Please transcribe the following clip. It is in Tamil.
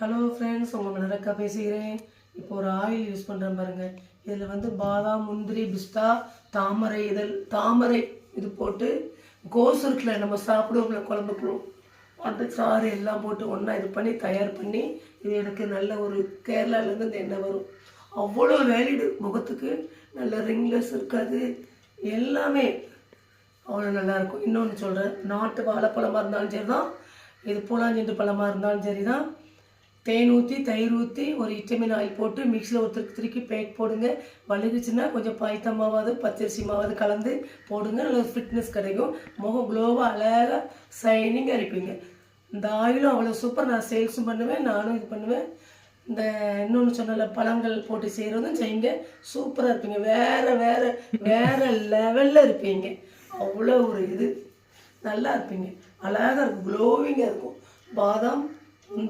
ஹலோ ஃப்ரெண்ட்ஸ், உங்கள் மலரக்கா பேசுகிறேன். இப்போ ஒரு ஆயில் யூஸ் பண்ணுறேன் பாருங்கள். இதில் வந்து பாதாம், முந்திரி, பிஸ்தா, தாமரை இது போட்டு கோஸ் இருக்குல்ல, நம்ம சாப்பிடுவோம்ல குழம்புக்குள்ளும், அந்த சாறு எல்லாம் போட்டு ஒன்றா இது பண்ணி தயார் பண்ணி, இது எனக்கு நல்ல ஒரு கேரளாவிலேருந்து இந்த எண்ணெய் வரும். அவ்வளோ வேலிடு, முகத்துக்கு நல்ல ரிங்லெஸ் இருக்காது, எல்லாமே அவ்வளோ நல்லாயிருக்கும். இன்னொன்று சொல்கிறேன், நாட்டு வாழைப்பழமாக இருந்தாலும் சரி தான், இது பூலாஞ்செண்டு பழமாக இருந்தாலும் சரி தான், தேன் ஊற்றி தயிர் ஊற்றி ஒரு விட்டமின் ஆயில் போட்டு மிக்சியில் ஒரு திருக்கி பேக் போடுங்க. வழுகுச்சுன்னா கொஞ்சம் பாய்த்த மாவாவது பச்சரிசி மாவாவது கலந்து போடுங்க. நல்ல ஃபிட்னஸ் கிடைக்கும். முகம் க்ளோவாக அழகாக ஷைனிங்காக இருப்பீங்க. இந்த ஆயிலும் அவ்வளோ சூப்பர். நான் சேல்ஸும் பண்ணுவேன், நானும் இது பண்ணுவேன். இந்த இன்னொன்று சொன்னல பழங்கள் போட்டு செய்கிறதும் செய்யுங்க. சூப்பராக இருப்பீங்க. வேறு லெவலில் இருப்பீங்க. அவ்வளோ ஒரு இது நல்லா இருப்பீங்க. அழகாக இருக்கும், க்ளோவிங்காக இருக்கும். பாதாம், முந்திரி